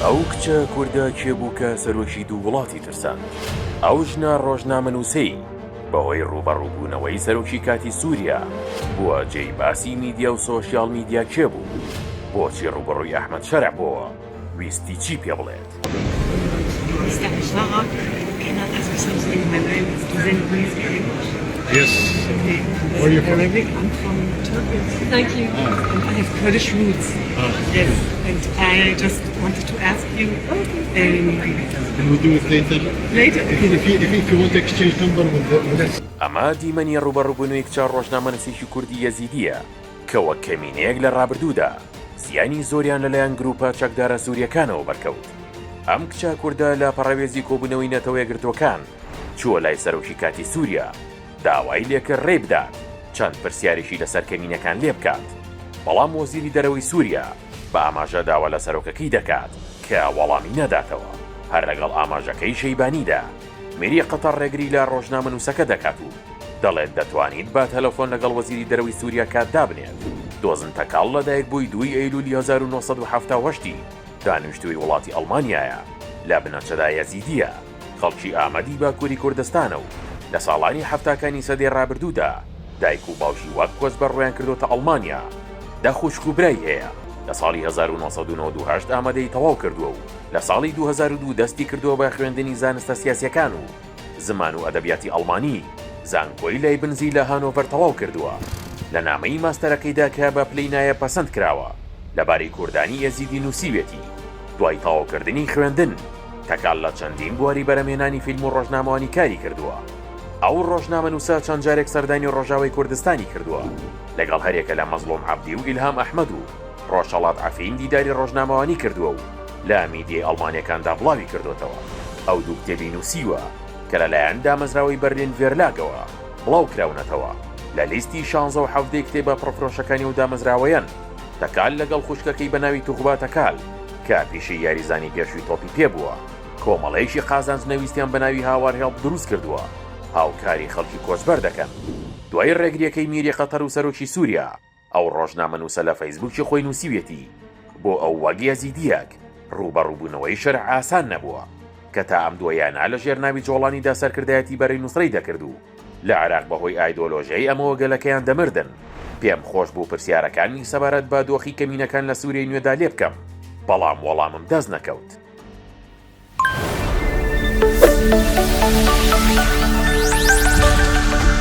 ئەو کچە کووردە کێبووکە سەرۆکی دوو وڵاتی ترسان. ئەو ژنە ڕۆژنامەنووسەی بەهۆی ڕوبەڕووبوونەوەی سەرۆکی کاتی سووریا بووە جێی باسی میدیا و سۆشیال میدیا کێبوو. بۆچی ڕوبەڕووی ئەحمەد شەرع بووە؟ ویستی چی پێ بڵێت؟ Yes. Where are you from? Arabic. I'm from Turkey. Thank you. And I have Kurdish roots. Yes. And I just wanted to ask you. And we'll do it later. Later. If you want to exchange number with us. ئەمە دیمەنی ڕوبەڕووبوونەوەی کچە ڕۆژنامەنووسێکی کوردی یەزیدیە کە وەک کەمینەیەک لە ڕابردوودا زیانی زۆریان لەلایەن گروپە چەکدارە سووریەکانەوە بەرکەوت. ئەم کچە کووردە لە پەڕەوێزی کۆبوونەوەی نەتەوە یەکگرتوەکان چووە لای سەرۆکی کاتی سووریا داوای لێکرد ڕێ بدات چەند پرسیارێکی لەسەر کەمینەکان لێ بکات. بەڵام وەزیری دەرەوەی سووریا بە ئاماژە داوا لە سەرۆکەکەی دەکات کە وەڵامی نەداتەوە. هەر لەگەڵ ئاماژەکەی شەیبانیدا مێری قەتەر ڕێگری لە ڕۆژنامەنووسەکە دەکات و دەڵێت دەتوانیت با تەلەفۆن لەگەڵ وەزیری دەرەوەی سووریا کات دابنێت. دۆزن تەکاڵ لەدایک بووی 2 ئەیلولی 1970 دانیشتووی وڵاتی ئەڵمانیایە لە بنەچەدا یەزیدیە خەڵکی ئامەدی باکووری کوردستانە و لە ساڵانی هەفتاکانی سەدەی ڕابردوودا دایک و باوشی وەک کۆچ بەڕۆیان کردوتە ئەڵمانیا. دەخوشک و برای هەیە. لە ساڵی 1998 ئامادەی تەواو کردووە و لە ساڵی 2002 دەستی کردووە بە خوێندنی زانستە سیاسیەکان و زمان و ئەدەبیاتی ئەڵمانی. زانکۆی لای بنزی لە هانۆڤەر تەواو کردووە. لە نامەی ماستەرەکەیدا کە بە پلەی پەسەند کراوە لەبارەی کوردانی یەزیدی نووسیوێتی. دوای تەواوکردنی خوێندن تەکال لە چەندین بواری بەرەمێنانی فیلم و ڕۆژنامەوانی کاری کردووە. ئەو ڕۆژنامەنووسە چەند جارێک سەردانی ڕۆژاوای کوردستانی کردووە لەگەڵ هەرێکە لە مەزلوم عەبدی و ئیلهام ئەحمەد و ڕۆژهەڵات عەفین دیداری ڕۆژنامەوانی کردووە و لە میدیای ئەڵمانیەکاندا بڵاوی کردوتەوە. ئەو دوو کتێبی نووسیوە کە لەلایەن دامەزراوەی بەرلین ڤێرلاگەوە بڵاو کراونەتەوە لە لیستی 16 کتێبە پڕۆفرۆشەکانی و دامەزراوەیان. تەکال لەگەڵ خوشکەکەی بە ناوی توخبا تەکال کە پیشەی یاریزانی پێشووی تۆپی پێبووە کۆمەڵەیەکی قازانجنەویستیان بە ناوی هاوار هێڵپ دروست کردووە هاوکاری خەڵکی کۆچبەر دەکەن. دوای ڕێگریەکەی میری قەتەر و سەرۆکی سووریا ئەو ڕۆژنامەنووسە لە فەیسبووکی خۆی نووسیوێتی بۆ ئەو وەک یەزیدیەک ڕوبەڕووبوونەوەی شەرع ئاسان نەبووە کە تا ئەم دوایانە لە ژێرناوی جۆڵانیدا سەرکردایەتی بەرەی نووسڕەی دەکرد و لە عێراق بەهۆی ئایدۆلۆژیای ئەمەوە گەلەکەیان دەمردن. پێم خۆش بوو پرسیارەکانی سەبارەت بە دۆخی کەمینەکان لە سووریای نوێدا لێ بکەم بەڵام وەڵامم دەست نەکەوت.